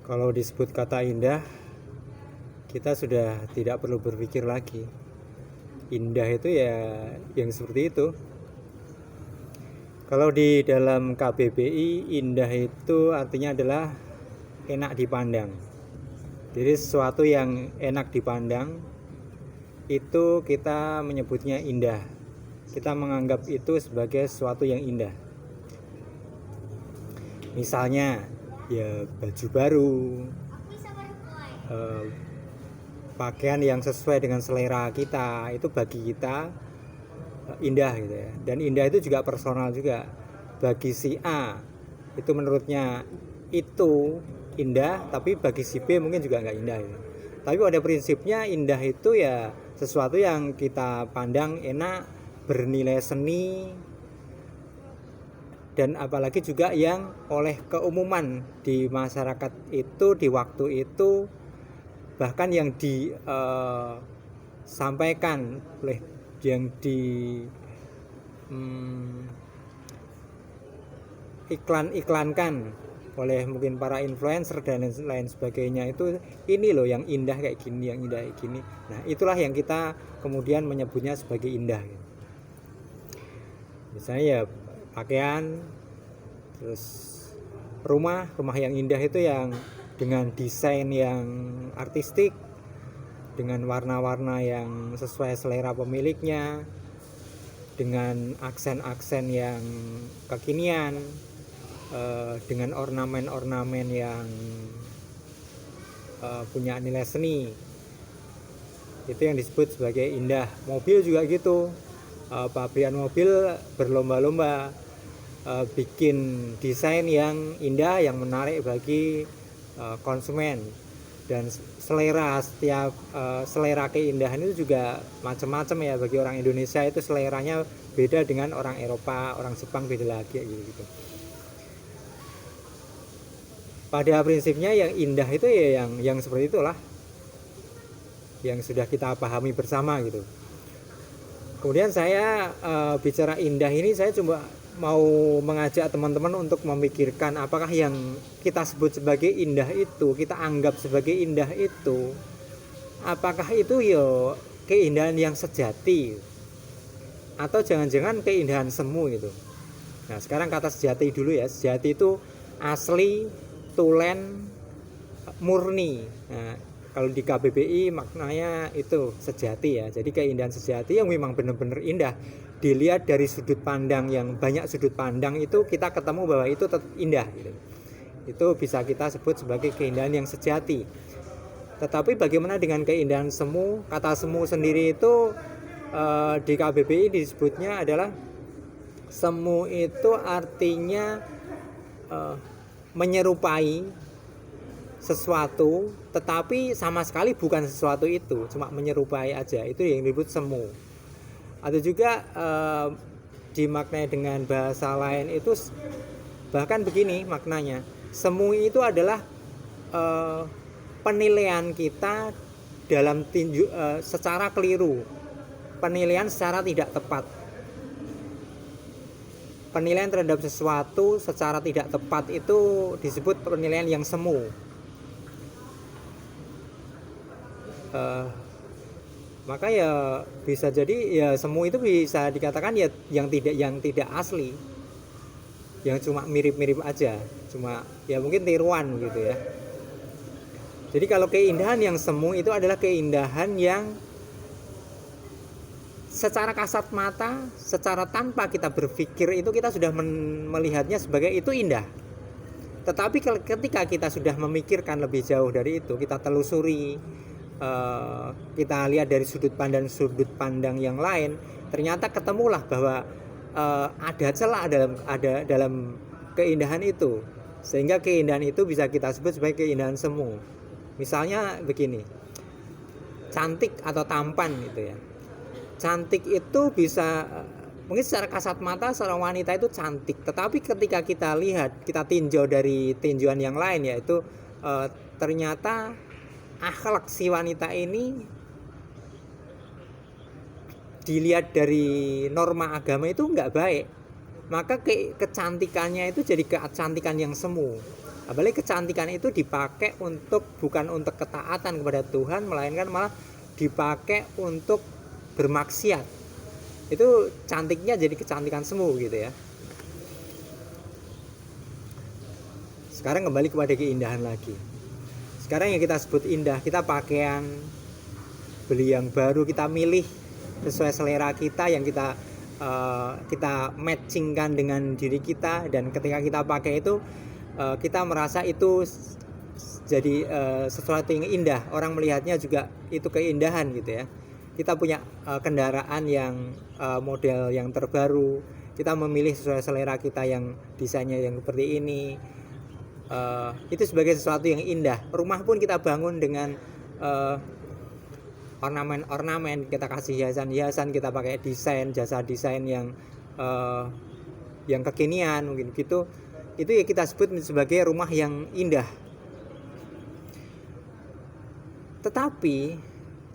Kalau disebut kata indah, kita sudah tidak perlu berpikir lagi. Indah itu ya yang seperti itu. Kalau di dalam KBBI, indah itu artinya adalah enak dipandang. Jadi sesuatu yang enak dipandang itu kita menyebutnya indah. Kita menganggap itu sebagai sesuatu yang indah. Misalnya ya baju baru, pakaian yang sesuai dengan selera kita, itu bagi kita indah gitu ya. Dan indah itu juga personal juga. Bagi si A itu menurutnya itu indah, tapi bagi si B mungkin juga nggak indah gitu. Tapi pada prinsipnya indah itu ya sesuatu yang kita pandang enak, bernilai seni, dan apalagi juga yang oleh keumuman di masyarakat itu di waktu itu, bahkan yang disampaikan oleh yang di iklan-iklankan oleh mungkin para influencer dan lain sebagainya, itu ini loh yang indah kayak gini, yang indah kayak gini. Nah itulah yang kita kemudian menyebutnya sebagai indah. Misalnya ya pakaian, terus rumah yang indah itu yang dengan desain yang artistik, dengan warna-warna yang sesuai selera pemiliknya, dengan aksen-aksen yang kekinian, dengan ornamen-ornamen yang punya nilai seni. Itu yang disebut sebagai indah. Mobil juga gitu. Pabrikan mobil berlomba-lomba bikin desain yang indah, yang menarik bagi konsumen. Dan selera setiap selera keindahan itu juga macam-macam ya. Bagi orang Indonesia itu seleranya beda dengan orang Eropa, orang Jepang beda lagi gitu. Pada prinsipnya yang indah itu ya yang seperti itulah, yang sudah kita pahami bersama gitu. Kemudian saya bicara indah ini, saya coba mau mengajak teman-teman untuk memikirkan apakah yang kita sebut sebagai indah itu, kita anggap sebagai indah itu, apakah itu ya keindahan yang sejati atau jangan-jangan keindahan semu gitu. Nah sekarang kata sejati dulu ya. Sejati itu asli, tulen, murni. Nah, kalau di KBBI maknanya itu sejati ya. Jadi keindahan sejati yang memang benar-benar indah. Dilihat dari sudut pandang yang banyak sudut pandang itu, kita ketemu bahwa itu tetap indah gitu. Itu bisa kita sebut sebagai keindahan yang sejati. Tetapi bagaimana dengan keindahan semu? Kata semu sendiri itu di KBBI disebutnya adalah semu itu artinya menyerupai sesuatu, tetapi sama sekali bukan sesuatu itu, cuma menyerupai aja. Itu yang disebut semu. Atau juga dimaknai dengan bahasa lain itu bahkan begini maknanya. Semu itu adalah penilaian kita dalam secara keliru, penilaian secara tidak tepat. Penilaian terhadap sesuatu secara tidak tepat itu disebut penilaian yang semu. Maka ya bisa jadi ya semu itu bisa dikatakan ya yang tidak asli, yang cuma mirip-mirip aja, cuma ya mungkin tiruan gitu ya. Jadi kalau keindahan yang semu itu adalah keindahan yang secara kasat mata, secara tanpa kita berpikir itu kita sudah melihatnya sebagai itu indah. Tetapi ketika kita sudah memikirkan lebih jauh dari itu, kita telusuri, kita lihat dari sudut pandang yang lain, ternyata ketemulah bahwa ada celah dalam keindahan itu, sehingga keindahan itu bisa kita sebut sebagai keindahan semu. Misalnya begini, cantik atau tampan gitu ya. Cantik itu bisa mungkin secara kasat mata seorang wanita itu cantik, tetapi ketika kita lihat, kita tinjau dari tinjauan yang lain, yaitu ternyata akhlak si wanita ini dilihat dari norma agama itu nggak baik, maka kecantikannya itu jadi kecantikan yang semu. Apalagi kecantikan itu dipakai bukan untuk ketaatan kepada Tuhan, melainkan malah dipakai untuk bermaksiat. Itu cantiknya jadi kecantikan semu gitu ya. Sekarang kembali kepada keindahan lagi. Sekarang yang kita sebut indah, kita pakaian beli yang baru, kita milih sesuai selera kita, yang kita matchingkan dengan diri kita, dan ketika kita pakai itu kita merasa itu jadi sesuatu yang indah. Orang melihatnya juga itu keindahan gitu ya. Kita punya kendaraan yang model yang terbaru, kita memilih sesuai selera kita yang desainnya yang seperti ini, itu sebagai sesuatu yang indah. Rumah pun kita bangun dengan ornamen-ornamen, kita kasih hiasan-hiasan, kita pakai jasa desain yang kekinian mungkin gitu. Itu ya kita sebut sebagai rumah yang indah. Tetapi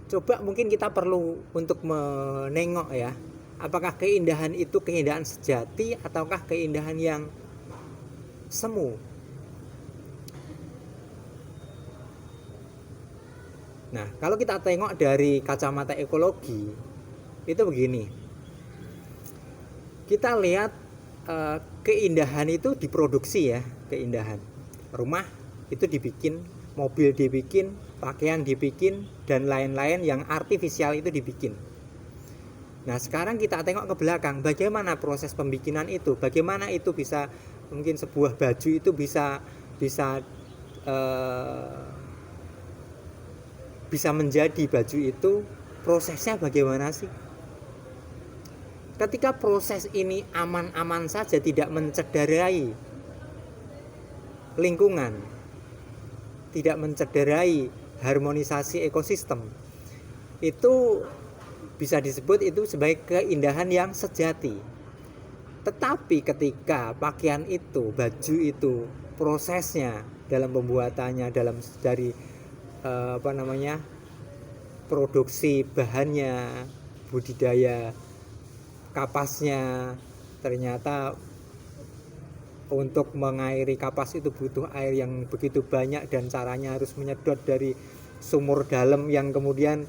coba mungkin kita perlu untuk menengok ya, apakah keindahan itu keindahan sejati ataukah keindahan yang semu. Nah, kalau kita tengok dari kacamata ekologi, itu begini. Kita lihat keindahan itu diproduksi ya, keindahan. Rumah itu dibikin, mobil dibikin, pakaian dibikin, dan lain-lain yang artifisial itu dibikin. Nah, sekarang kita tengok ke belakang, bagaimana proses pembikinan itu, bagaimana itu bisa, mungkin sebuah baju itu bisa menjadi baju itu, prosesnya bagaimana sih? Ketika proses ini aman-aman saja, tidak mencederai lingkungan, tidak mencederai harmonisasi ekosistem, itu bisa disebut itu sebagai keindahan yang sejati. Tetapi ketika pakaian itu, baju itu, prosesnya dalam pembuatannya, dari produksi bahannya, budidaya kapasnya, ternyata untuk mengairi kapas itu butuh air yang begitu banyak, dan caranya harus menyedot dari sumur dalam yang kemudian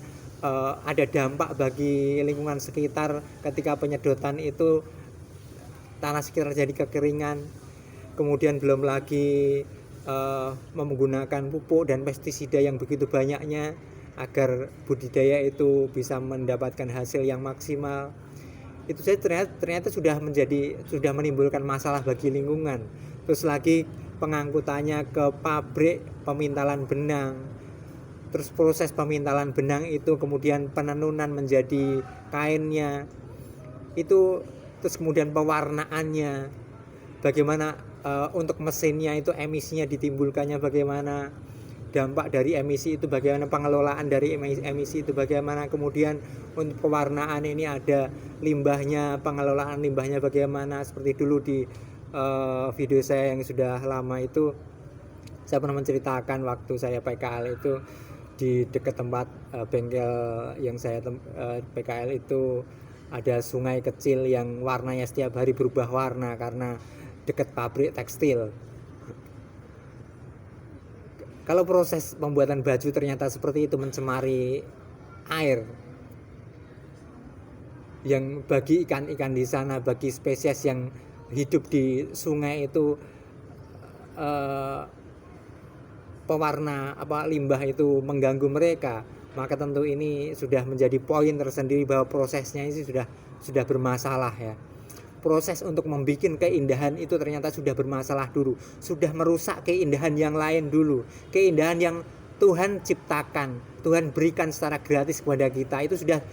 ada dampak bagi lingkungan sekitar. Ketika penyedotan itu tanah sekitar jadi kekeringan, kemudian belum lagi menggunakan pupuk dan pestisida yang begitu banyaknya agar budidaya itu bisa mendapatkan hasil yang maksimal. Itu saja ternyata sudah menimbulkan masalah bagi lingkungan. Terus lagi pengangkutannya ke pabrik pemintalan benang, terus proses pemintalan benang itu kemudian penenunan menjadi kainnya itu, terus kemudian pewarnaannya bagaimana, untuk mesinnya itu emisinya ditimbulkannya bagaimana, dampak dari emisi itu bagaimana, pengelolaan dari emisi itu bagaimana, kemudian untuk pewarnaan ini ada limbahnya, pengelolaan limbahnya bagaimana. Seperti dulu di video saya yang sudah lama itu, saya pernah menceritakan waktu saya PKL itu di dekat tempat bengkel yang saya PKL itu ada sungai kecil yang warnanya setiap hari berubah warna karena dekat pabrik tekstil. Kalau proses pembuatan baju ternyata seperti itu mencemari air, yang bagi ikan-ikan di sana, bagi spesies yang hidup di sungai itu, pewarna limbah itu mengganggu mereka, maka tentu ini sudah menjadi poin tersendiri bahwa prosesnya ini sudah bermasalah ya. Proses untuk membuat keindahan itu ternyata sudah bermasalah dulu, sudah merusak keindahan yang lain dulu. Keindahan yang Tuhan ciptakan, Tuhan berikan secara gratis kepada kita, itu sudah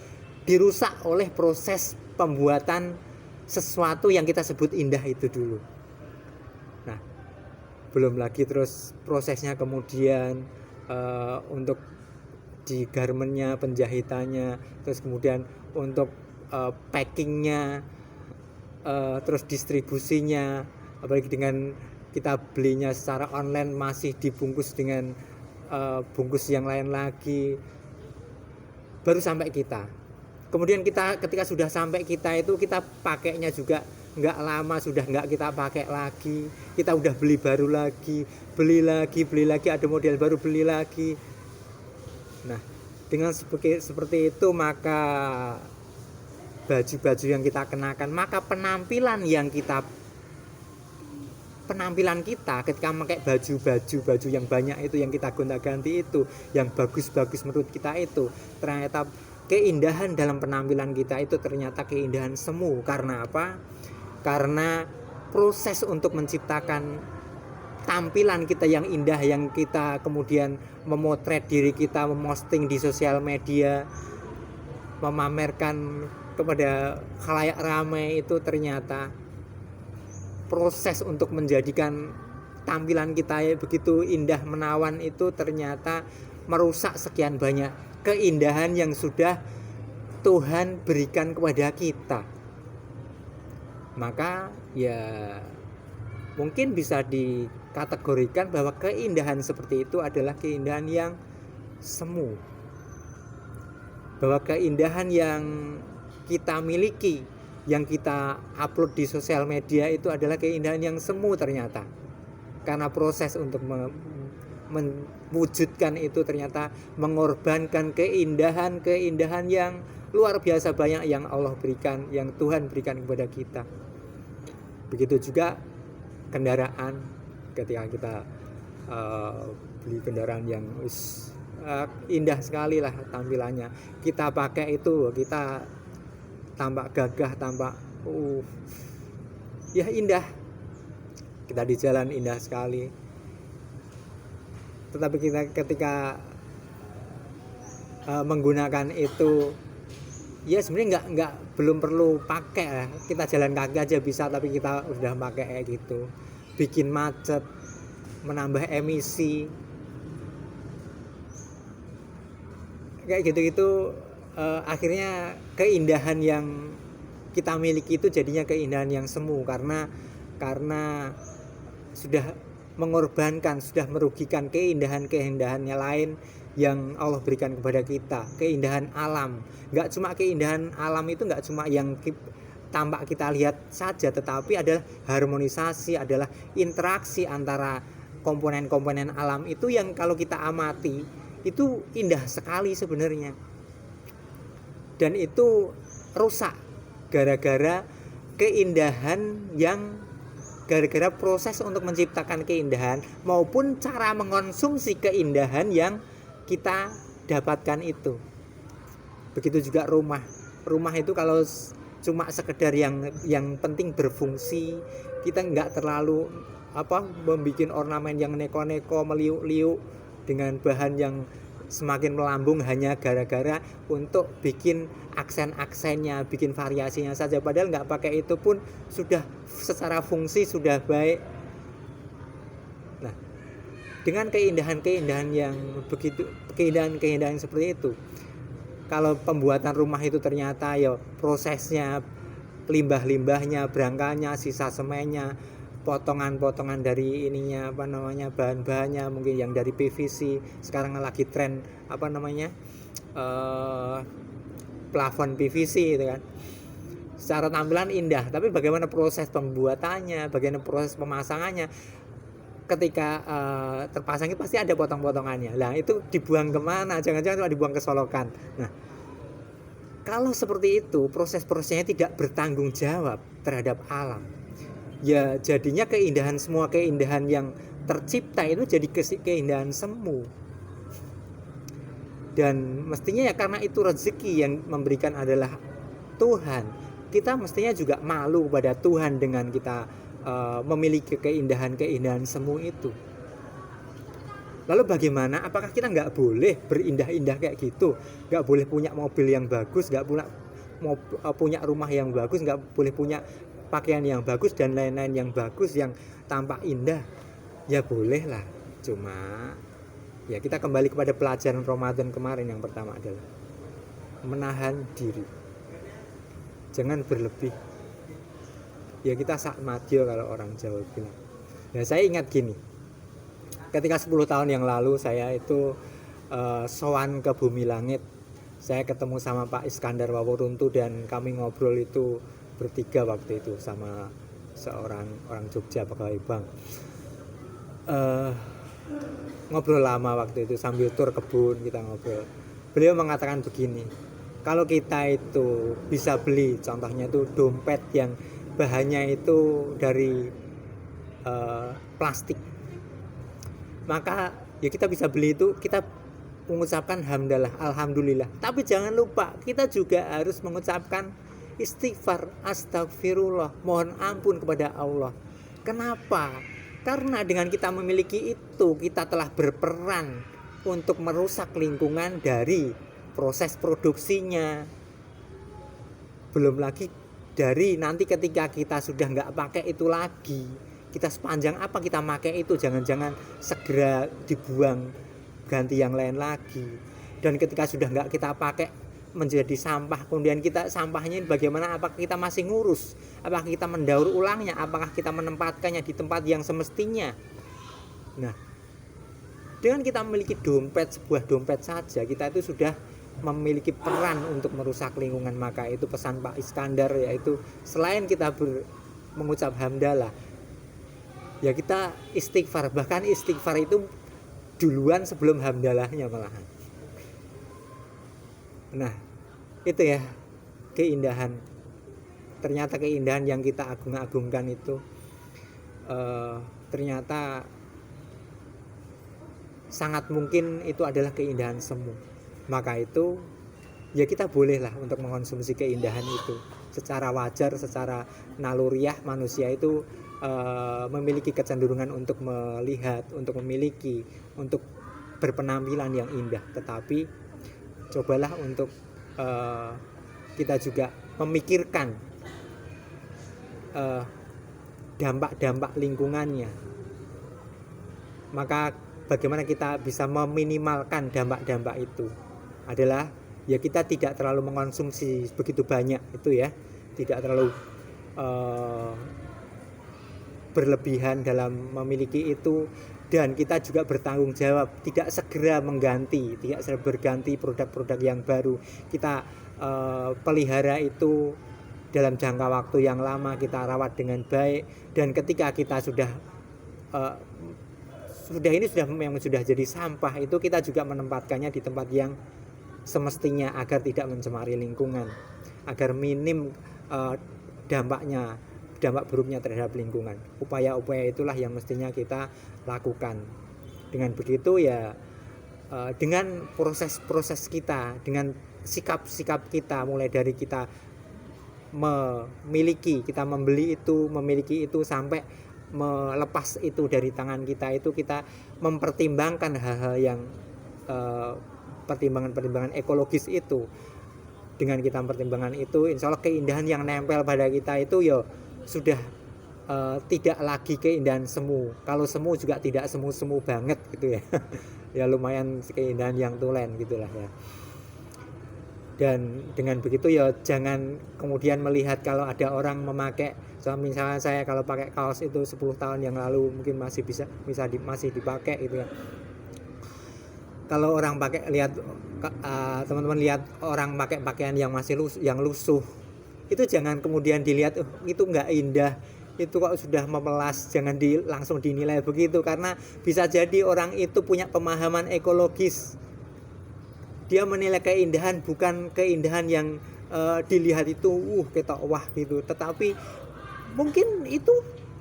dirusak oleh proses pembuatan sesuatu yang kita sebut indah itu dulu. Nah, belum lagi terus prosesnya kemudian untuk di garmentnya, penjahitannya, terus kemudian untuk packingnya, terus distribusinya, apalagi dengan kita belinya secara online masih dibungkus dengan bungkus yang lain lagi, baru sampai kita. Kemudian kita ketika sudah sampai kita itu, kita pakainya juga nggak lama sudah nggak kita pakai lagi, kita udah beli baru lagi, beli lagi, ada model baru beli lagi. Nah, dengan seperti itu maka baju-baju yang kita kenakan, maka penampilan kita ketika pakai baju yang banyak itu, yang kita gonta-ganti itu, yang bagus-bagus menurut kita itu, ternyata keindahan dalam penampilan kita itu ternyata keindahan semu. Karena apa? Karena proses untuk menciptakan tampilan kita yang indah, yang kita kemudian memotret diri kita, memosting di sosial media, memamerkan kepada khalayak ramai, itu ternyata proses untuk menjadikan tampilan kita begitu indah menawan itu ternyata merusak sekian banyak keindahan yang sudah Tuhan berikan kepada kita. Maka ya mungkin bisa dikategorikan bahwa keindahan seperti itu adalah keindahan yang semu, bahwa keindahan yang kita miliki, yang kita upload di sosial media itu adalah keindahan yang semu ternyata. Karena proses untuk mewujudkan itu ternyata mengorbankan keindahan yang luar biasa banyak yang Allah berikan, yang Tuhan berikan kepada kita. Begitu juga kendaraan, ketika kita beli kendaraan yang indah sekali lah tampilannya, kita pakai itu, kita tampak gagah, tampak ya indah, kita di jalan indah sekali. Tetapi kita ketika menggunakan itu, ya sebenarnya belum perlu pakai, kita jalan kaki aja bisa, tapi kita udah pakai kayak gitu, bikin macet, menambah emisi, kayak gitu-gitu. Akhirnya keindahan yang kita miliki itu jadinya keindahan yang semu, karena sudah mengorbankan, sudah merugikan keindahan-keindahannya lain yang Allah berikan kepada kita. Keindahan alam, nggak cuma keindahan alam itu nggak cuma yang tampak kita lihat saja, tetapi adalah harmonisasi, adalah interaksi antara komponen-komponen alam itu yang kalau kita amati itu indah sekali sebenarnya. Dan itu rusak gara-gara keindahan gara-gara proses untuk menciptakan keindahan maupun cara mengonsumsi keindahan yang kita dapatkan itu. Begitu juga rumah itu kalau cuma sekedar yang penting berfungsi, kita nggak terlalu membuat ornamen yang neko-neko, meliuk-liuk dengan bahan yang semakin melambung hanya gara-gara untuk bikin aksen-aksennya, bikin variasinya saja, padahal nggak pakai itu pun sudah secara fungsi sudah baik. Nah, dengan keindahan-keindahan yang begitu, keindahan-keindahan seperti itu, kalau pembuatan rumah itu ternyata ya prosesnya, limbah-limbahnya, berangkanya, sisa semennya, potongan-potongan dari ininya bahan-bahannya, mungkin yang dari PVC, sekarang lagi tren plafon PVC itu kan, secara tampilan indah, tapi bagaimana proses pembuatannya, bagaimana proses pemasangannya, ketika terpasang itu pasti ada potong-potongannya. Nah, itu dibuang kemana? Jangan-jangan cuma dibuang ke solokan. Nah, kalau seperti itu, proses-prosesnya tidak bertanggung jawab terhadap alam, ya jadinya semua keindahan yang tercipta itu jadi keindahan semu. Dan mestinya ya karena itu rezeki yang memberikan adalah Tuhan, kita mestinya juga malu pada Tuhan dengan kita memiliki keindahan-keindahan semu itu. Lalu bagaimana? Apakah kita nggak boleh berindah-indah kayak gitu? Nggak boleh punya mobil yang bagus, nggak punya rumah yang bagus, nggak boleh punya pakaian yang bagus dan lain-lain yang bagus yang tampak indah? Ya boleh lah, cuma ya kita kembali kepada pelajaran Ramadan kemarin. Yang pertama adalah menahan diri, jangan berlebih. Ya kita sakmadyo kalau orang Jawa bilang. Ya saya ingat gini, ketika 10 tahun yang lalu saya itu sowan ke Bumi Langit, saya ketemu sama Pak Iskandar Wawuruntu dan kami ngobrol itu bertiga waktu itu sama seorang orang Jogja pegawai bank. Ngobrol lama waktu itu sambil tur kebun kita ngobrol. Beliau mengatakan begini, kalau kita itu bisa beli contohnya itu dompet yang bahannya itu dari plastik, maka ya kita bisa beli itu, kita mengucapkan hamdalah, alhamdulillah. Tapi jangan lupa kita juga harus mengucapkan istighfar, astagfirullah, mohon ampun kepada Allah. Kenapa? Karena dengan kita memiliki itu, kita telah berperan untuk merusak lingkungan dari proses produksinya. Belum lagi dari nanti ketika kita sudah nggak pakai itu lagi, kita sepanjang apa kita pakai itu, jangan-jangan segera dibuang, ganti yang lain lagi. Dan ketika sudah nggak kita pakai menjadi sampah, kemudian kita sampahnya bagaimana, apakah kita masih ngurus, apakah kita mendaur ulangnya, apakah kita menempatkannya di tempat yang semestinya. Nah, dengan kita memiliki dompet, sebuah dompet saja, kita itu sudah memiliki peran untuk merusak lingkungan. Maka itu pesan Pak Iskandar, yaitu selain kita mengucap hamdalah, ya kita istighfar. Bahkan istighfar itu duluan sebelum hamdalahnya malahan. Nah, itu ya keindahan. Ternyata keindahan yang kita agung-agungkan itu ternyata sangat mungkin itu adalah keindahan semu. Maka itu ya kita bolehlah untuk mengkonsumsi keindahan itu secara wajar, secara naluriah. Manusia itu memiliki kecenderungan untuk melihat, untuk memiliki, untuk berpenampilan yang indah. Tetapi cobalah untuk kita juga memikirkan dampak-dampak lingkungannya. Maka bagaimana kita bisa meminimalkan dampak-dampak itu adalah ya kita tidak terlalu mengkonsumsi begitu banyak itu ya, tidak terlalu berlebihan dalam memiliki itu. Dan kita juga bertanggung jawab, tidak segera mengganti, tidak segera berganti produk-produk yang baru. Kita pelihara itu dalam jangka waktu yang lama, kita rawat dengan baik. Dan ketika kita sudah memang sudah jadi sampah, itu kita juga menempatkannya di tempat yang semestinya agar tidak mencemari lingkungan, agar minim dampak buruknya terhadap lingkungan. Upaya-upaya itulah yang mestinya kita lakukan. Dengan begitu ya, dengan proses-proses kita, dengan sikap-sikap kita, mulai dari kita memiliki, kita membeli itu, memiliki itu, sampai melepas itu dari tangan kita, itu kita mempertimbangkan hal-hal yang pertimbangan-pertimbangan ekologis itu. Dengan kita mempertimbangkan itu, insya Allah keindahan yang nempel pada kita itu ya sudah tidak lagi keindahan semu. Kalau semu juga tidak semu-semu banget gitu ya. Ya lumayan keindahan yang tulen gitulah ya. Dan dengan begitu ya jangan kemudian melihat kalau ada orang memakai, misalnya saya kalau pakai kaos itu 10 tahun yang lalu mungkin masih masih dipakai gitu ya. Kalau orang pakai, lihat teman-teman lihat orang pakai pakaian yang masih lusuh, itu jangan kemudian dilihat itu nggak indah, itu kok sudah memelas, jangan langsung dinilai begitu. Karena bisa jadi orang itu punya pemahaman ekologis, dia menilai keindahan bukan keindahan yang dilihat itu ketok wah gitu, tetapi mungkin itu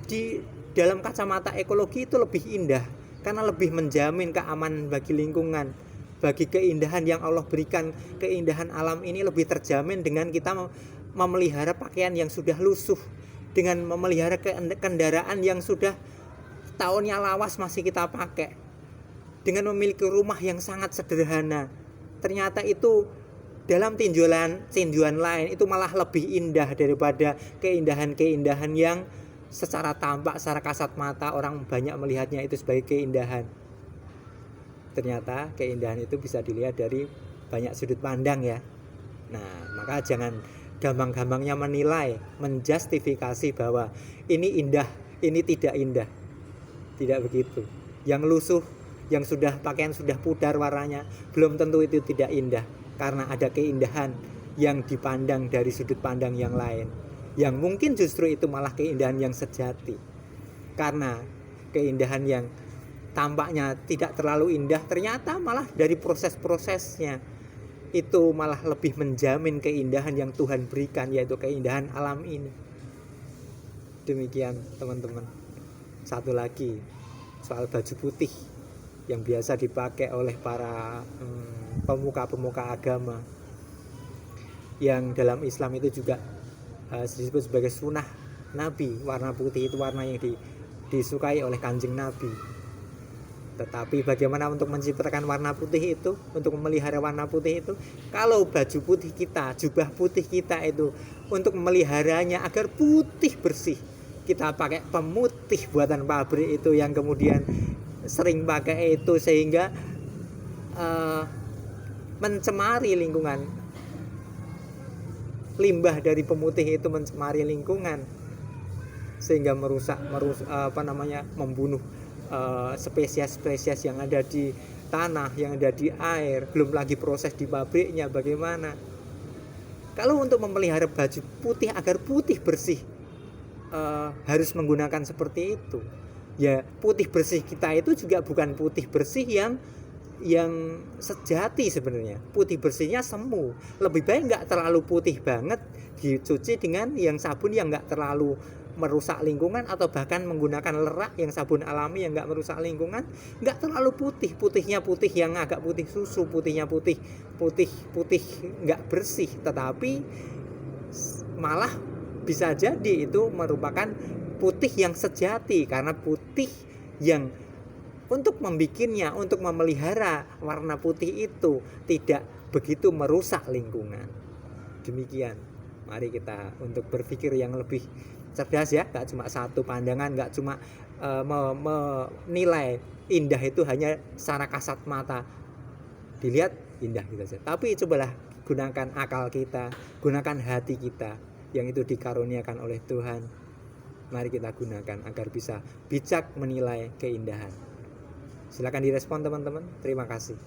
di dalam kacamata ekologi itu lebih indah karena lebih menjamin keamanan bagi lingkungan, bagi keindahan yang Allah berikan. Keindahan alam ini lebih terjamin dengan kita memelihara pakaian yang sudah lusuh, dengan memelihara kendaraan yang sudah tahunnya lawas masih kita pakai, dengan memiliki rumah yang sangat sederhana. Ternyata itu dalam tinjauan lain itu malah lebih indah daripada keindahan-keindahan yang secara tampak, secara kasat mata orang banyak melihatnya itu sebagai keindahan. Ternyata keindahan itu bisa dilihat dari banyak sudut pandang ya. Nah, maka jangan gampang-gampangnya menilai, menjustifikasi bahwa ini indah, ini tidak indah. Tidak begitu. Yang lusuh, yang sudah pakaian sudah pudar warnanya, belum tentu itu tidak indah, karena ada keindahan yang dipandang dari sudut pandang yang lain. yang mungkin justru itu malah keindahan yang sejati. Karena keindahan yang tampaknya tidak terlalu indah, ternyata malah dari proses-prosesnya itu malah lebih menjamin keindahan yang Tuhan berikan, yaitu keindahan alam ini. Demikian teman-teman. Satu lagi soal baju putih yang biasa dipakai oleh para pemuka-pemuka agama, yang dalam Islam itu juga disebut sebagai sunnah Nabi. Warna putih itu warna yang disukai oleh Kanjeng Nabi. Tetapi bagaimana untuk menciptakan warna putih itu, untuk memelihara warna putih itu? Kalau baju putih kita, jubah putih kita itu, untuk memeliharanya agar putih bersih, kita pakai pemutih buatan pabrik itu, yang kemudian sering pakai itu, sehingga mencemari lingkungan. Limbah dari pemutih itu mencemari lingkungan, sehingga membunuh spesies-spesies yang ada di tanah, yang ada di air, belum lagi proses di pabriknya bagaimana. Kalau untuk memelihara baju putih agar putih bersih, harus menggunakan seperti itu. Ya, putih bersih kita itu juga bukan putih bersih yang sejati sebenarnya. Putih bersihnya semu. Lebih baik nggak terlalu putih banget, dicuci dengan yang sabun yang nggak terlalu merusak lingkungan, atau bahkan menggunakan lerak yang sabun alami yang nggak merusak lingkungan. Nggak terlalu putih, putihnya putih yang agak putih susu, putihnya putih nggak bersih, tetapi malah bisa jadi itu merupakan putih yang sejati, karena putih yang untuk membikinnya, untuk memelihara warna putih itu tidak begitu merusak lingkungan. Demikian, mari kita untuk berpikir yang lebih cerdas ya, gak cuma satu pandangan, gak cuma menilai indah itu hanya secara kasat mata, dilihat indah gitu saja. Tapi cobalah gunakan akal kita, gunakan hati kita yang itu dikaruniakan oleh Tuhan. Mari kita gunakan agar bisa bijak menilai keindahan. Silakan direspon teman-teman. Terima kasih.